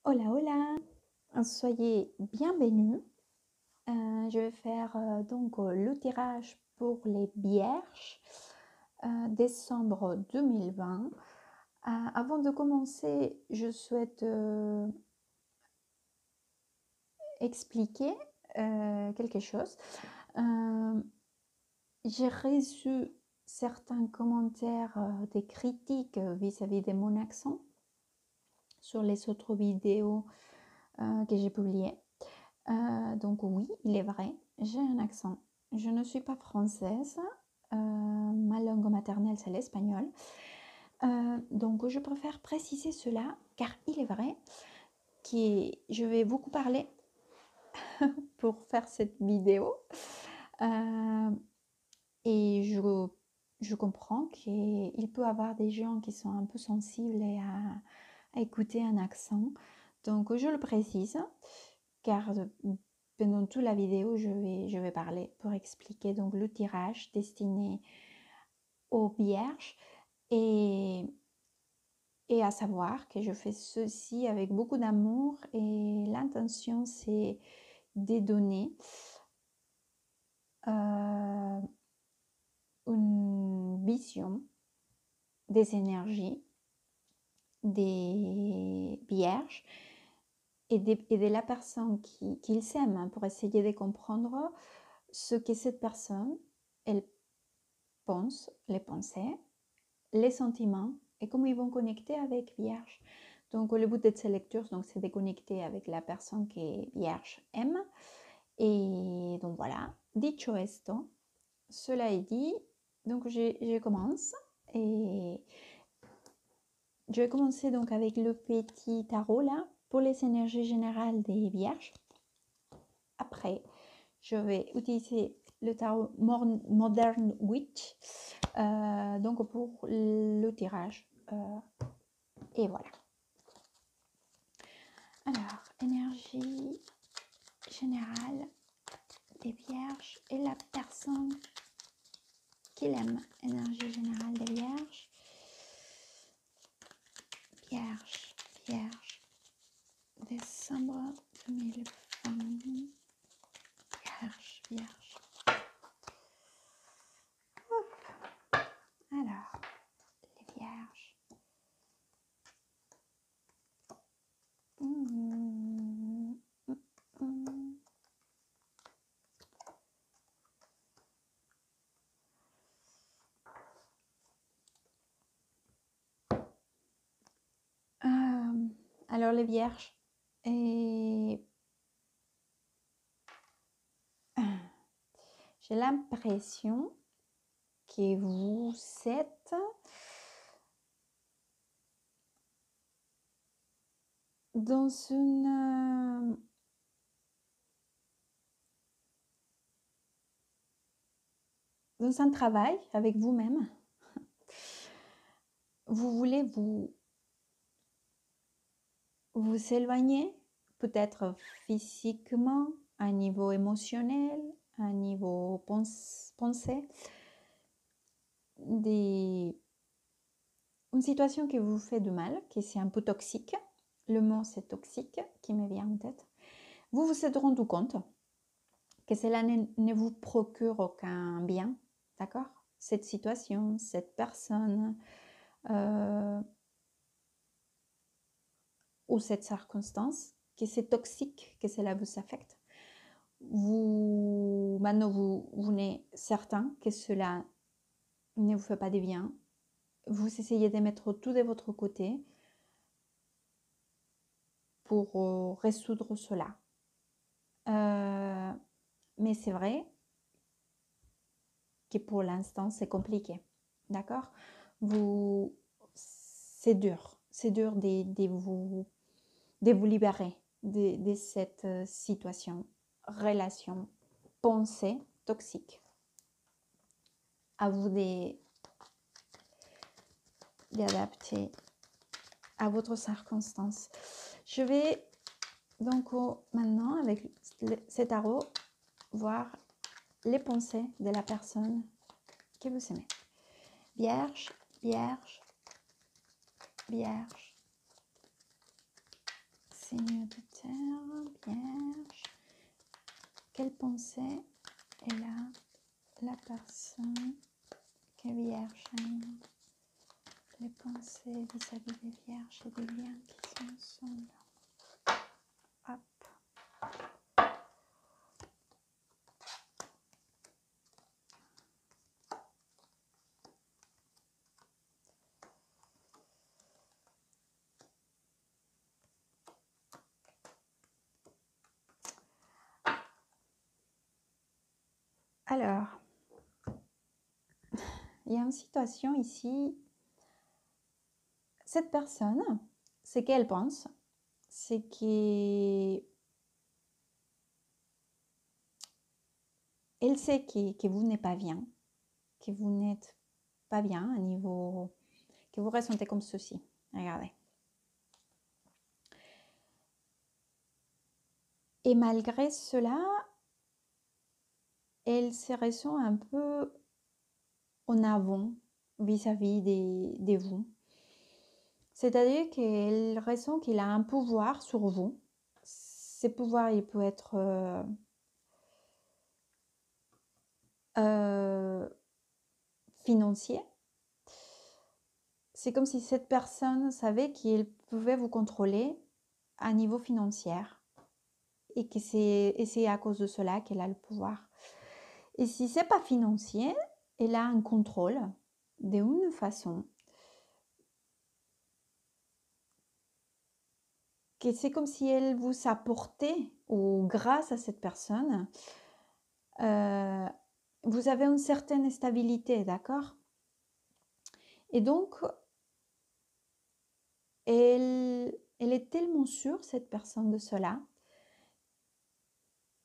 Hola, hola, soyez bienvenus. Je vais faire donc le tirage pour les Vierges décembre 2020. Avant de commencer, je souhaite expliquer quelque chose. J'ai reçu certains commentaires, des critiques vis-à-vis de mon accent sur les autres vidéos que j'ai publiées. Donc oui, il est vrai, j'ai un accent. Je ne suis pas française, ma langue maternelle c'est l'espagnol. Donc je préfère préciser cela car il est vrai que je vais beaucoup parler pour faire cette vidéo. Et je comprends qu'il peut y avoir des gens qui sont un peu sensibles à écouter un accent. Donc je le précise car pendant toute la vidéo, je vais parler pour expliquer donc le tirage destiné aux Vierges et à savoir que je fais ceci avec beaucoup d'amour et l'intention c'est de donner une vision des énergies des Vierges et de la personne qu'ils s'aiment pour essayer de comprendre ce que cette personne, elle pense, les pensées, les sentiments et comment ils vont connecter avec Vierge. Donc le but de cette lecture, c'est de connecter avec la personne que Vierge aime. Et donc voilà, dicho esto, cela est dit, donc je commence et je vais commencer donc avec le petit tarot là pour les énergies générales des Vierges. Après, je vais utiliser le tarot Modern Witch donc pour le tirage. Et voilà. Alors, énergie générale des Vierges et la personne qu'il aime. Énergie générale des Vierges. Vierge, Vierge. Décembre 2020. Vierge, Vierge. Hop. Alors, les Vierges. Alors les Vierges, et j'ai l'impression que vous êtes dans un travail avec vous-même. Vous voulez vous éloigner, peut-être physiquement, à un niveau émotionnel, à un niveau pensée, une situation qui vous fait du mal, qui c'est un peu toxique. Le mot c'est toxique qui me vient en tête. Vous vous êtes rendu compte que cela ne vous procure aucun bien, d'accord? Cette situation, cette personne ou cette circonstance, que c'est toxique, que cela vous affecte. Maintenant, vous n'êtes certain que cela ne vous fait pas de bien. Vous essayez de mettre tout de votre côté pour résoudre cela. Mais c'est vrai que pour l'instant, c'est compliqué. D'accord? C'est dur. C'est dur de vous libérer de cette situation, relation, pensée toxique. À vous d'adapter à votre circonstance. Je vais donc maintenant, avec cet tarot, voir les pensées de la personne que vous aimez. Vierge, Vierge, Vierge. Signe de terre, Vierge. Quelle pensée est là la personne qui est Vierge? Les pensées vis-à-vis des Vierges et des liens qui sont ensemble. Hop. Alors, il y a une situation ici. Cette personne, ce qu'elle pense, c'est qu'elle sait que vous n'êtes pas bien, que vous n'êtes pas bien à niveau, que vous ressentez comme ceci. Regardez. Et malgré cela, elle se ressent un peu en avant vis-à-vis de vous. C'est-à-dire qu'elle ressent qu'il a un pouvoir sur vous. Ce pouvoir, il peut être financier. C'est comme si cette personne savait qu'il pouvait vous contrôler à niveau financier et que c'est à cause de cela qu'elle a le pouvoir. Et si c'est pas financier, elle a un contrôle d'une façon que c'est comme si elle vous apportait, ou grâce à cette personne, vous avez une certaine stabilité, d'accord? Et donc, elle est tellement sûre, cette personne, de cela,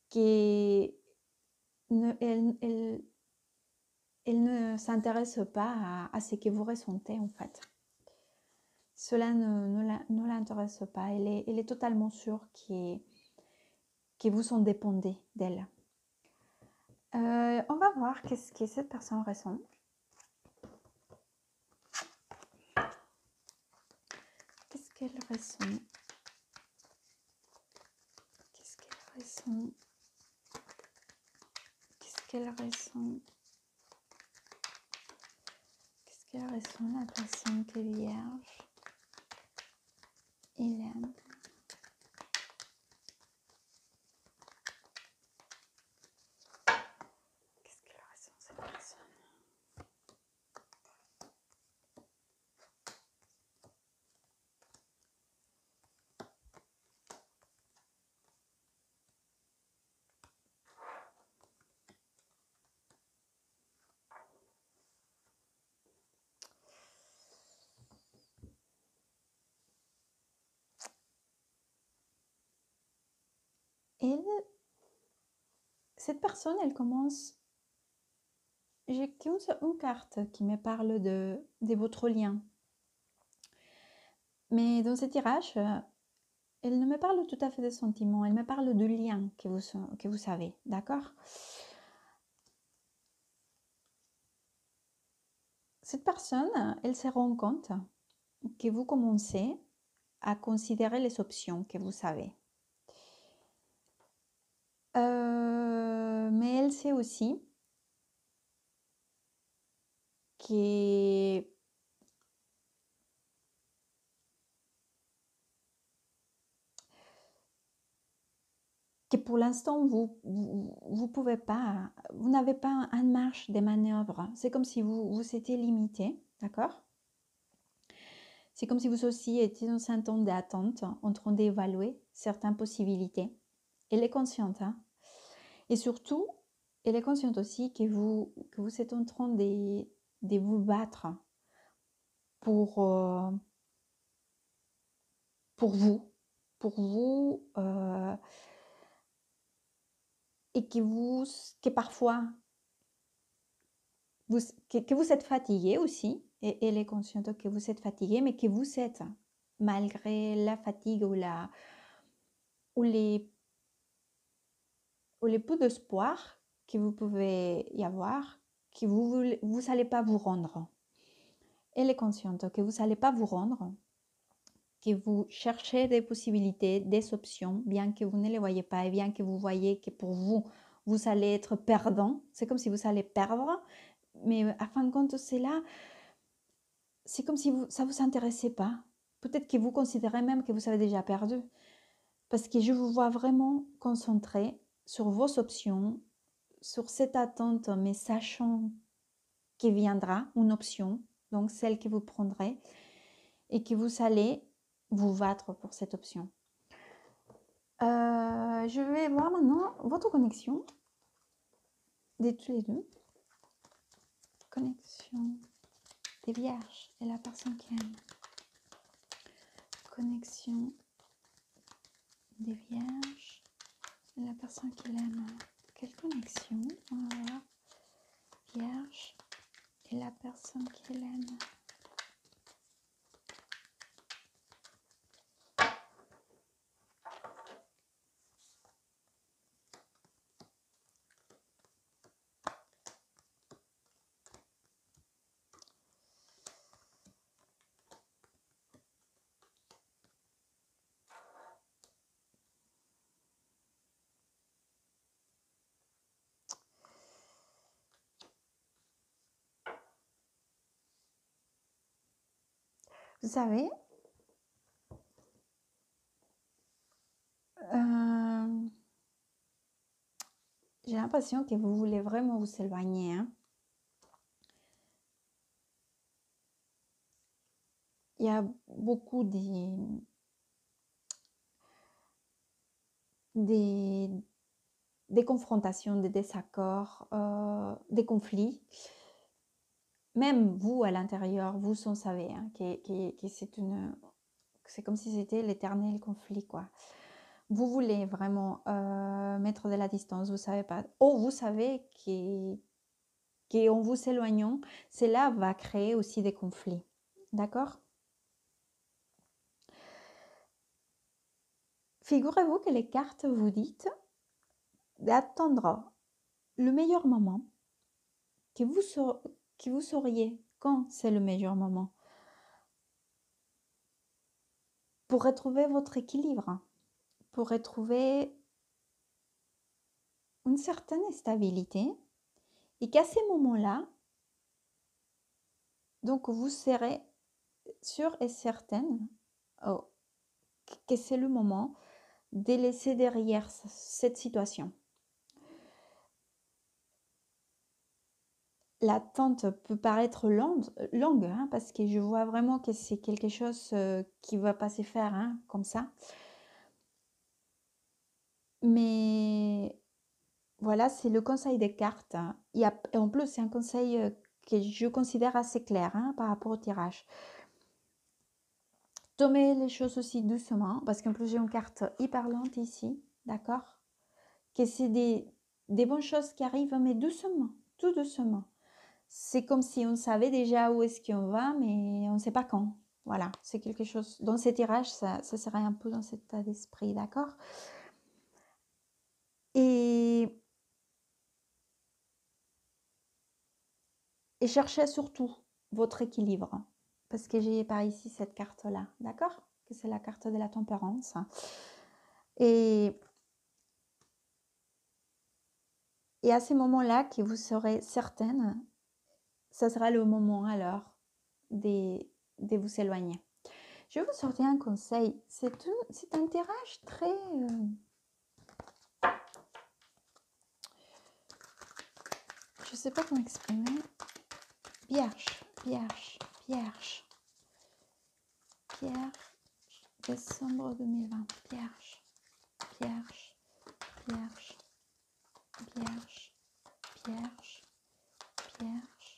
qu'elle elle ne s'intéresse pas à ce que vous ressentez, en fait. Cela ne l'intéresse pas. Elle est totalement sûre que vous en dépendez d'elle. On va voir qu'est-ce que cette personne ressent. Qu'est-ce qu'elle ressent? Qu'est-ce qu'elle ressent? Qu'est-ce qu'elle ressent? Qu'est-ce qu'elle ressent, la personne qui est vierge? Il aime. Qu'est-ce qu'elle ressent, cette personne? Cette personne, elle commence... J'ai une carte qui me parle de votre lien. Mais dans ce tirage, elle ne me parle tout à fait des sentiments, elle me parle du lien que vous savez, d'accord? Cette personne, elle se rend compte que vous commencez à considérer les options que vous savez. Mais elle sait aussi que pour l'instant, vous pouvez pas, vous n'avez pas une marge de manœuvre. C'est comme si vous étiez limité, d'accord? C'est comme si vous aussi étiez dans un temps d'attente, en train d'évaluer certaines possibilités. Elle est consciente, hein? Et surtout, elle est consciente aussi que vous êtes en train de vous battre pour vous, et que parfois, que vous êtes fatigué aussi, et elle est consciente que vous êtes fatigué, mais que vous êtes, malgré la fatigue ou les peu d'espoir que vous pouvez y avoir, que vous n'allez pas vous rendre. Elle est consciente que vous n'allez pas vous rendre, que vous cherchez des possibilités, des options, bien que vous ne les voyez pas et bien que vous voyez que pour vous, vous allez être perdant. C'est comme si vous allez perdre, mais à fin de compte, c'est là, c'est comme si ça ne vous intéressait pas. Peut-être que vous considérez même que vous avez déjà perdu. Parce que je vous vois vraiment concentré sur vos options, sur cette attente, mais sachant qu'il viendra une option, donc celle que vous prendrez, et que vous allez vous battre pour cette option. Je vais voir maintenant votre connexion des tous les deux. Connexion des vierges et la personne qui aime. Connexion des vierges et la personne qui l'aime. Quelle connexion? Voilà. Vierge et la personne qui l'aime. Vous savez, j'ai l'impression que vous voulez vraiment vous éloigner. Hein. Il y a beaucoup des confrontations, des désaccords, des conflits. Même vous, à l'intérieur, vous en savez hein, que c'est comme si c'était l'éternel conflit, quoi. Vous voulez vraiment mettre de la distance, vous savez pas. Ou vous savez qu'en vous éloignant, cela va créer aussi des conflits. D'accord? Figurez-vous que les cartes vous disent d'attendre le meilleur moment, que vous sauriez quand c'est le meilleur moment pour retrouver votre équilibre, pour retrouver une certaine stabilité et qu'à ces moments-là, donc vous serez sûre et certaine que c'est le moment de laisser derrière cette situation. L'attente peut paraître longue hein, parce que je vois vraiment que c'est quelque chose qui ne va pas se faire hein, comme ça. Mais voilà, c'est le conseil des cartes. Et en plus, c'est un conseil que je considère assez clair hein, par rapport au tirage. Tomez les choses aussi doucement, parce qu'en plus, j'ai une carte hyper lente ici, d'accord? Que c'est des bonnes choses qui arrivent, mais doucement, tout doucement. C'est comme si on savait déjà où est-ce qu'on va, mais on ne sait pas quand. Voilà, c'est quelque chose. Dans ces tirages, ça serait un peu dans cet état d'esprit, d'accord? Et cherchez surtout votre équilibre. Parce que j'ai par ici cette carte-là, d'accord? Que c'est la carte de la tempérance. Et à ces moments-là, que vous serez certaine, ça sera le moment alors de vous éloigner. Je vais vous sortir un conseil. C'est un tirage très... je ne sais pas comment exprimer. Vierge, vierge, vierge. Vierge, décembre 2020. Vierge, vierge, vierge, vierge, vierge, vierge,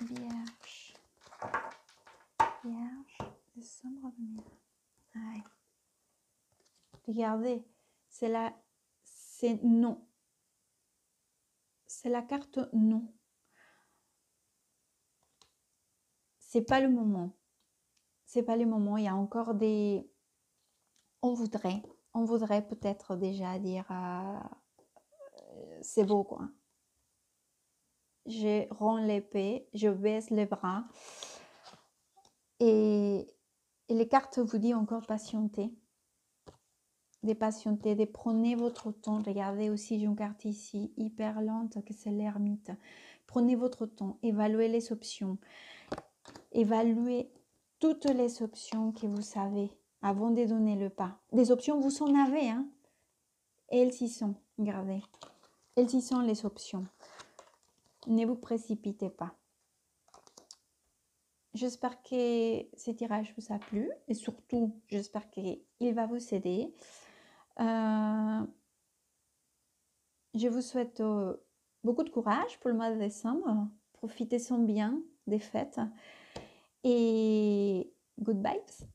vierge, vierge, décembre 2020. Ouais. Regardez, c'est non. C'est la carte non. C'est pas le moment. C'est pas le moment. Il y a encore des... On voudrait peut-être déjà dire c'est beau quoi. Je rends l'épée, je baisse les bras. Et, et les cartes vous disent encore patienter. De patienter, de prenez votre temps. Regardez aussi, j'ai une carte ici, hyper lente, que c'est l'ermite. Prenez votre temps, évaluez les options. Évaluez toutes les options que vous savez avant de donner le pas. Des options, vous en avez, hein. Elles y sont, regardez. Elles y sont les options. Ne vous précipitez pas. J'espère que ce tirage vous a plu et surtout, j'espère qu'il va vous aider. Je vous souhaite beaucoup de courage pour le mois de décembre. Profitez-en bien des fêtes et good vibes.